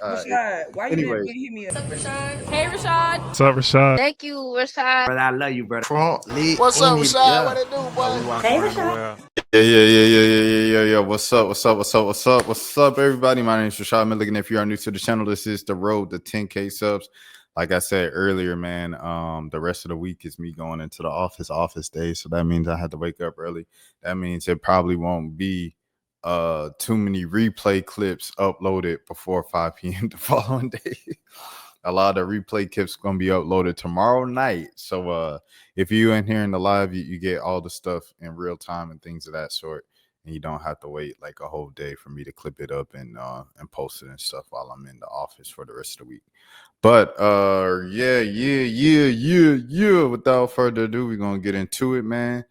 Rashad, why you Anyway, didn't hit me up? What's up, Rashad? Hey, Rashad. What's up, Rashad? Thank you, Rashad. brother, I love you, brother. What's up, Rashad? What it do, boy? Hey, Rashad. Yeah. What's up, everybody? My name is Rashad Milligan. If you are new to the channel, this is the road to 10K subs. Like I said earlier, man, the rest of the week is me going into the office day. So that means I have to wake up early. That means it probably won't be too many replay clips uploaded before 5 p.m. the following day. A lot of replay clips going to be uploaded tomorrow night. So if you in here in the live, you get all the stuff in real time and things of that sort. And you don't have to wait like a whole day for me to clip it up and post it and stuff while I'm in the office for the rest of the week. But yeah. Without further ado, we're going to get into it, man.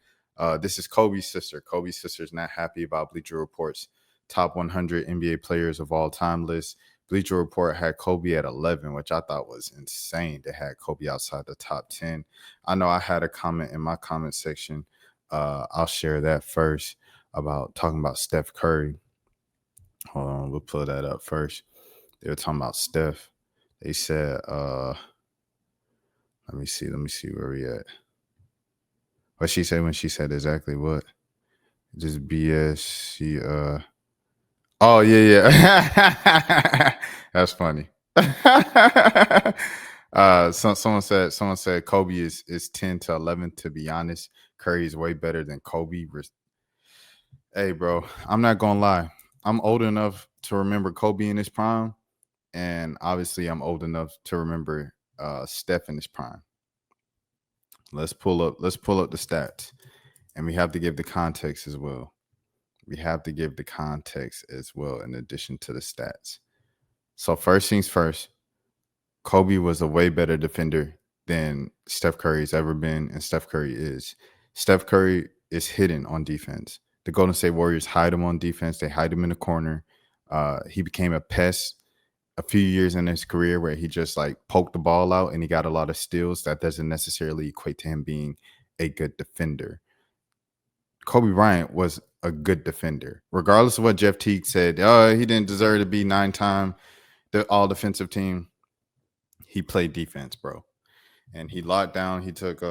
This is Kobe's sister. Kobe's sister is not happy about Bleacher Report's top 100 NBA players of all time list. Bleacher Report had Kobe at 11, which I thought was insane. They had Kobe outside the top 10. I know I had a comment in my comment section. I'll share that first about talking about Steph Curry. Hold on, we'll pull that up first. They were talking about Steph. They said, let me see where we at. What she said when she said exactly what? Just BS. Oh yeah. That's funny. Someone said Kobe is 10 to 11. To be honest, Curry is way better than Kobe. Hey, bro, I'm not gonna lie. I'm old enough to remember Kobe in his prime, and obviously I'm old enough to remember Steph in his prime. Let's pull up the stats, and we have to give the context as well. In addition to the stats. So first things first, Kobe was a way better defender than Steph Curry's ever been, and Steph Curry is. Steph Curry is hidden on defense. The Golden State Warriors hide him on defense. They hide him in the corner. He became a pest a few years in his career where he just like poked the ball out and he got a lot of steals. That doesn't necessarily equate to him being a good defender. Kobe Bryant was a good defender, regardless of what Jeff Teague said. He didn't deserve to be 9-time the all defensive team. He played defense, bro, and he locked down. He took,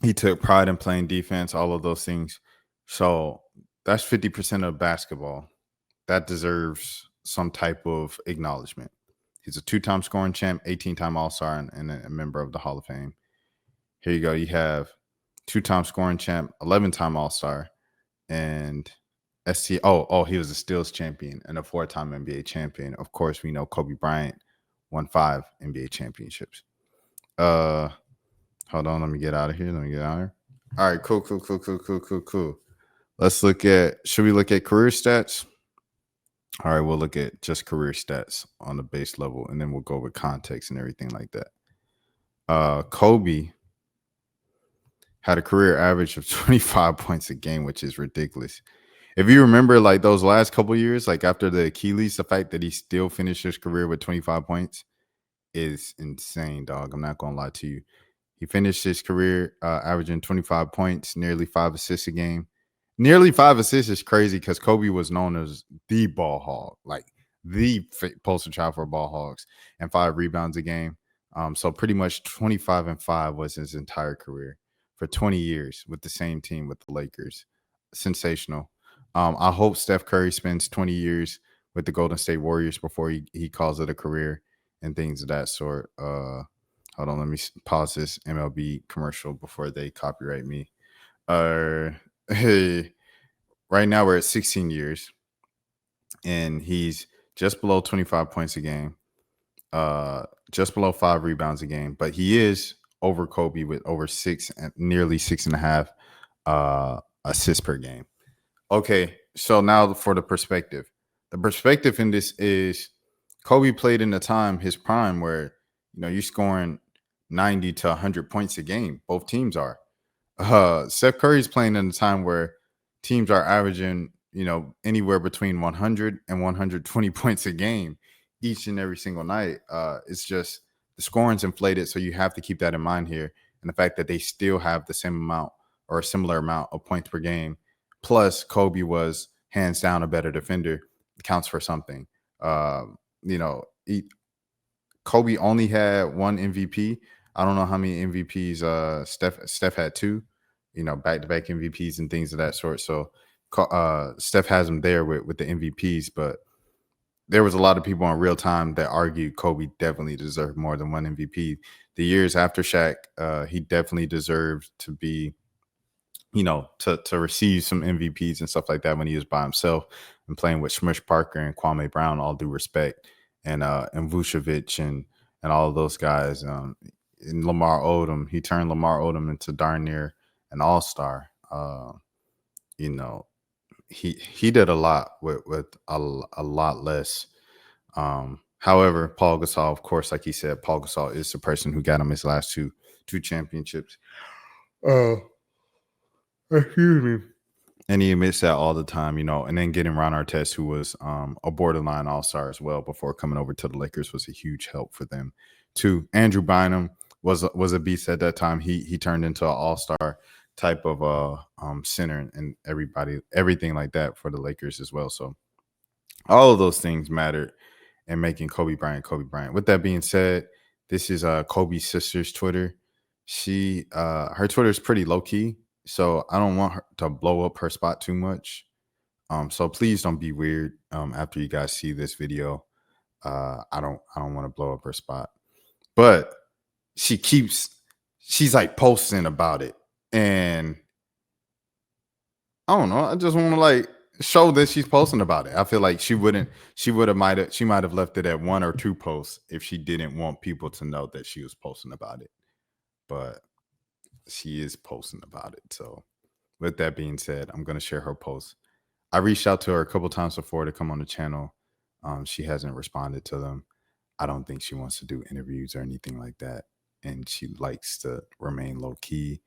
he took pride in playing defense. All of those things. So that's 50% of basketball. That deserves some type of acknowledgement. He's a 2-time scoring champ, 18-time All-Star, and a member of the Hall of Fame. Here you go. You have 2-time scoring champ, 11-time All-Star, and he was a steals champion and a 4-time NBA champion. Of course, we know Kobe Bryant won 5 NBA championships. Hold on, let me get out of here. All right, cool. Let's look at, should we look at career stats? All right, we'll look at just career stats on the base level, and then we'll go with context and everything like that. Kobe had a career average of 25 points a game, which is ridiculous. If you remember, like those last couple years, like after the Achilles, the fact that he still finished his career with 25 points is insane, dog. I'm not going to lie to you. He finished his career averaging 25 points, nearly 5 assists a game. Nearly 5 assists is crazy because Kobe was known as the ball hog, like the poster child for ball hogs, and 5 rebounds a game. So pretty much 25 and 5 was his entire career for 20 years with the same team with the Lakers. Sensational. I hope Steph Curry spends 20 years with the Golden State Warriors before he calls it a career and things of that sort. Hold on, let me pause this MLB commercial before they copyright me. Hey, right now we're at 16 years, and he's just below 25 points a game, just below 5 rebounds a game, but he is over Kobe with over 6 and nearly 6.5 assists per game. Okay, so now for the perspective. The perspective in this is Kobe played in the time, his prime, where you're scoring 90 to 100 points a game. Both teams are. Steph Curry's playing in a time where teams are averaging, anywhere between 100 and 120 points a game each and every single night. It's just the scoring's inflated, so you have to keep that in mind here. And the fact that they still have the same amount or a similar amount of points per game. Plus, Kobe was hands down a better defender, counts for something. You know, Kobe only had one MVP. I don't know how many MVPs Steph had two, you know, back-to-back MVPs and things of that sort. So Steph has him there with the MVPs, but there was a lot of people on Real Time that argued Kobe definitely deserved more than one MVP. The years after Shaq, he definitely deserved to be, you know, to receive some MVPs and stuff like that when he was by himself and playing with Smush Parker and Kwame Brown, all due respect, and Vucevic and all of those guys. And Lamar Odom, he turned Lamar Odom into darn near an all-star. You know, he did a lot with a lot less. However, Paul Gasol, of course, like he said, Paul Gasol is the person who got him his last two championships. Excuse me. And he admits that all the time, you know. And then getting Ron Artest, who was a borderline all-star as well before coming over to the Lakers, was a huge help for them too. Andrew Bynum was a beast at that time. He turned into an all-star type of center and everything like that for the Lakers as well. So all of those things mattered in making Kobe Bryant Kobe Bryant. With that being said, this is Kobe's sister's Twitter. She her Twitter is pretty low key, so I don't want her to blow up her spot too much. So please don't be weird after you guys see this video. I don't want to blow up her spot, but she's like posting about it, and I don't know. I just want to like show that she's posting about it. I feel like she might have left it at 1 or 2 posts if she didn't want people to know that she was posting about it. But she is posting about it. So with that being said, I'm going to share her post. I reached out to her a couple times before to come on the channel. She hasn't responded to them. I don't think she wants to do interviews or anything like that. And she likes to remain low key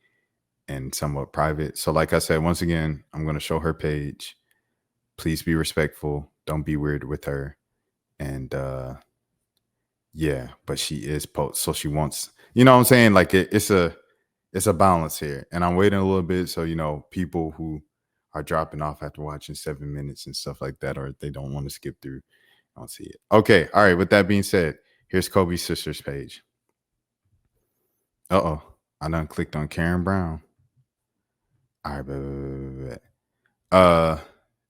and somewhat private. So like I said, once again, I'm going to show her page. Please be respectful. Don't be weird with her. And yeah, but she is post. So she wants, you know what I'm saying? Like it's a balance here. And I'm waiting a little bit. So, you know, people who are dropping off after watching 7 minutes and stuff like that, or they don't want to skip through, I don't see it. Okay. All right. With that being said, here's Kobe's sister's page. Uh-oh. I done clicked on Karen Brown. All right.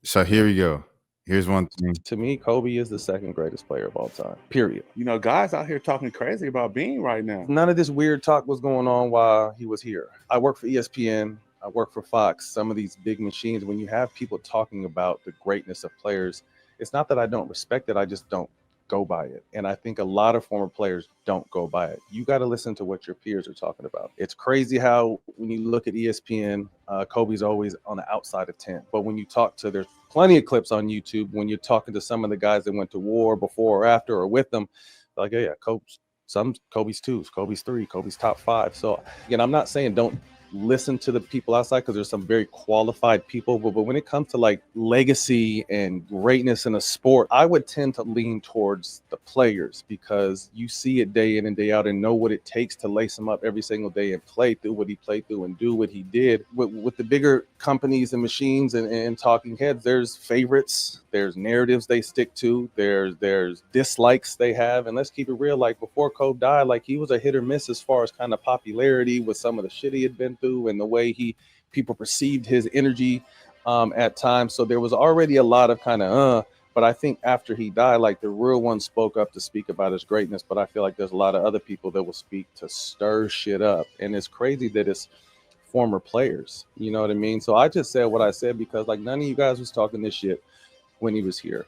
So here we go. Here's one thing. To me, Kobe is the second greatest player of all time, period. You know, guys out here talking crazy about Bean right now. None of this weird talk was going on while he was here. I work for ESPN. I work for Fox. Some of these big machines, when you have people talking about the greatness of players, it's not that I don't respect it. I just don't go by it. And I think a lot of former players don't go by it. You got to listen to what your peers are talking about. It's crazy how when you look at ESPN, Kobe's always on the outside of 10. But when you talk to, there's plenty of clips on YouTube when you're talking to some of the guys that went to war before or after or with them, like, yeah, Kobe's 2s, Kobe's 3, Kobe's top 5. So again, I'm not saying don't listen to the people outside, because there's some very qualified people, but when it comes to like legacy and greatness in a sport, I would tend to lean towards the players, because you see it day in and day out and know what it takes to lace them up every single day and play through what he played through and do what he did. With the bigger companies and machines and talking heads, there's favorites, there's narratives they stick to, there's dislikes they have. And let's keep it real, like before Kobe died, like he was a hit or miss as far as kind of popularity with some of the shit he had been through and the way people perceived his energy at times. So there was already a lot of kind of but I think after he died, like the real ones spoke up to speak about his greatness. But I feel like there's a lot of other people that will speak to stir shit up. And it's crazy that it's former players, you know what I mean? So I just said what I said because like none of you guys was talking this shit when he was here.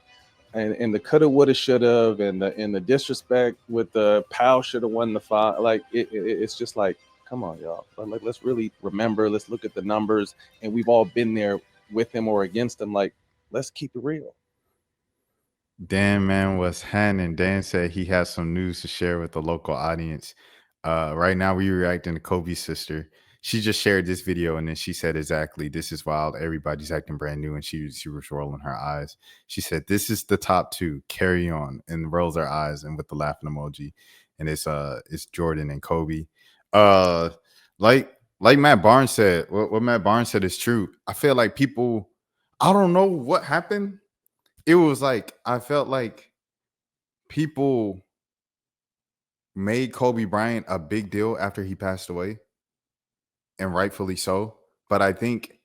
And the coulda, woulda, shoulda, and the disrespect with the Powell shoulda won the fight. Like it's just like, come on, y'all. Like, let's really remember. Let's look at the numbers, and we've all been there with him or against him. Like, let's keep it real. Dan, man, what's happening? Dan said he has some news to share with the local audience. Right now, we reacting to Kobe's sister. She just shared this video, and then she said exactly, this is wild. Everybody's acting brand new, and she was rolling her eyes. She said, this is the top 2. Carry on, and rolls her eyes, and with the laughing emoji. And it's Jordan and Kobe. Like Matt Barnes said, what Matt Barnes said is true. I feel like people I don't know what happened. It was like I felt like people made Kobe Bryant a big deal after he passed away, and rightfully so. But I think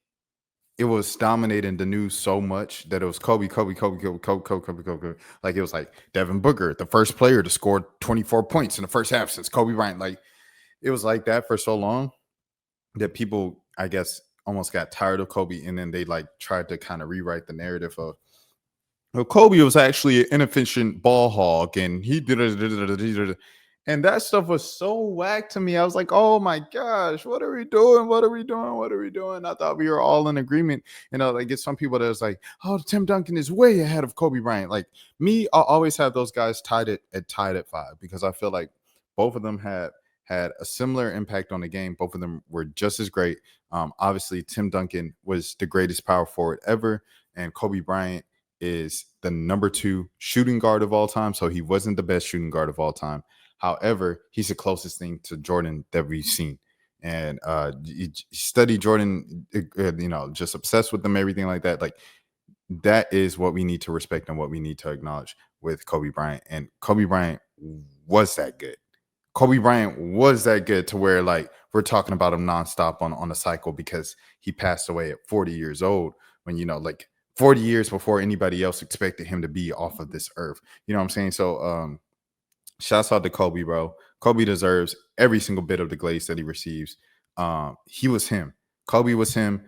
it was dominating the news so much that it was Kobe, Kobe, Kobe, Kobe, Kobe, Kobe, Kobe, Kobe, Kobe. Like it was like Devin Booker, the first player to score 24 points in the first half since Kobe Bryant. Like it was like that for so long that people, I guess, almost got tired of Kobe, and then they like tried to kind of rewrite the narrative of, well, Kobe was actually an inefficient ball hog, and he did it. And that stuff was so whack to me. I was like, oh my gosh, what are we doing? What are we doing? What are we doing? I thought we were all in agreement. You know, like it's some people that was like, oh, Tim Duncan is way ahead of Kobe Bryant. Like me, I'll always have those guys tied at 5 because I feel like both of them had a similar impact on the game. Both of them were just as great. Obviously, Tim Duncan was the greatest power forward ever, and Kobe Bryant is the number 2 shooting guard of all time. So he wasn't the best shooting guard of all time. However, he's the closest thing to Jordan that we've seen. And you study Jordan, you know, just obsessed with them, everything like that. Like that is what we need to respect and what we need to acknowledge with Kobe Bryant. And Kobe Bryant was that good. Kobe Bryant was that good to where like we're talking about him nonstop on a cycle because he passed away at 40 years old when, you know, like 40 years before anybody else expected him to be off of this earth. You know what I'm saying? So shouts out to Kobe, bro. Kobe deserves every single bit of the glaze that he receives. He was him. Kobe was him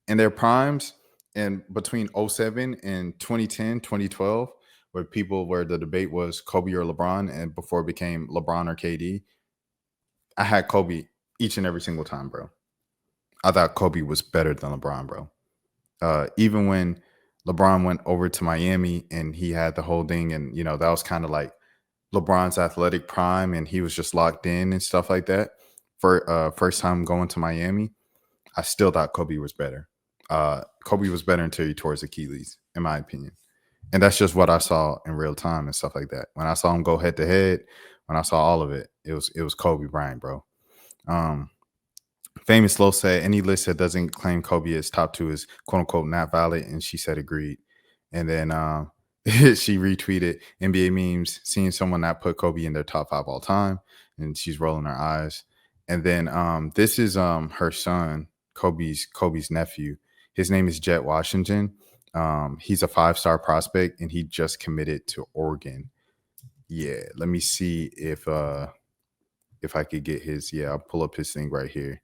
in their primes, and between 07 and 2010, 2012, where the debate was Kobe or LeBron, and before it became LeBron or KD, I had Kobe each and every single time, bro. I thought Kobe was better than LeBron, bro. Even when LeBron went over to Miami and he had the whole thing, and you know that was kind of like LeBron's athletic prime, and he was just locked in and stuff like that. For first time going to Miami, I still thought Kobe was better. Kobe was better until he tore his Achilles, in my opinion. And that's just what I saw in real time and stuff like that. When I saw him go head to head, when I saw all of it, it was Kobe Bryant, bro. Famous Low said any list that doesn't claim Kobe as top 2 is quote unquote not valid, and she said agreed. And then she retweeted NBA memes seeing someone not put Kobe in their top 5 all time, and she's rolling her eyes. And then this is her son, Kobe's nephew. His name is Jet Washington. He's a 5-star prospect, and he just committed to Oregon. Yeah, let me see if I could get his. Yeah, I'll pull up his thing right here.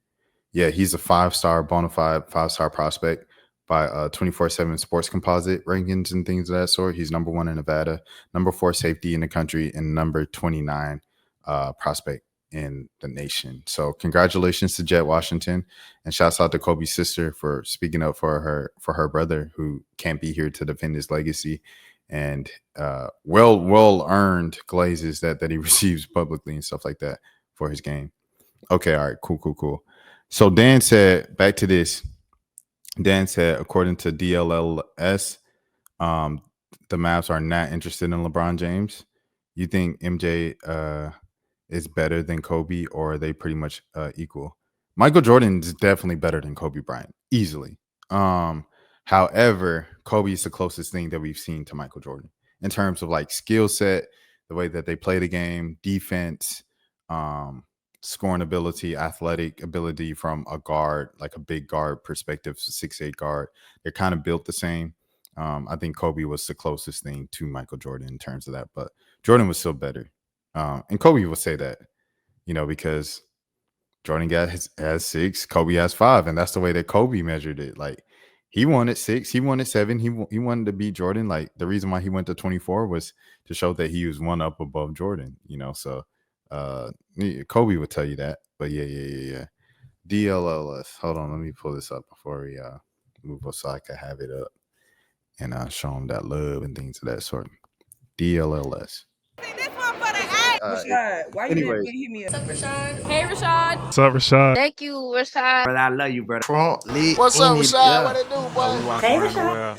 Yeah, he's a 5-star, bona fide 5-star prospect by 24/7 Sports Composite rankings and things of that sort. He's number 1 in Nevada, number 4 safety in the country, and number 29 prospect in the nation. So congratulations to Jet Washington, and shouts out to Kobe's sister for speaking up for her brother who can't be here to defend his legacy, and well earned glazes that he receives publicly and stuff like that for his game. Okay, all right, cool. So Dan said, back to this. Dan said, according to DLLS, the Mavs are not interested in LeBron James. You think MJ is better than Kobe, or are they pretty much equal? Michael Jordan is definitely better than Kobe Bryant, easily. However, Kobe is the closest thing that we've seen to Michael Jordan in terms of like skill set, the way that they play the game, defense, scoring ability, athletic ability from a guard, like a big guard perspective, 6'8" guard. They're kind of built the same. I think Kobe was the closest thing to Michael Jordan in terms of that, but Jordan was still better. And Kobe will say that, you know, because Jordan has 6, Kobe has 5, and that's the way that Kobe measured it. Like he wanted 6, he wanted 7, he wanted to beat Jordan. Like the reason why he went to 24 was to show that he was 1 up above Jordan, you know. So Kobe would tell you that. But yeah. DLLS. Hold on, let me pull this up before we move on so I can have it up and show them that love and things of that sort. DLLS. Rashad, why anyway. You hit me up? What's up, Rashad? Hey, Rashad. What's up, Rashad? Thank you, Rashad. Brother, I love you, brother. What's up, Rashad? Yeah. What it do, boy? Hey, Rashad.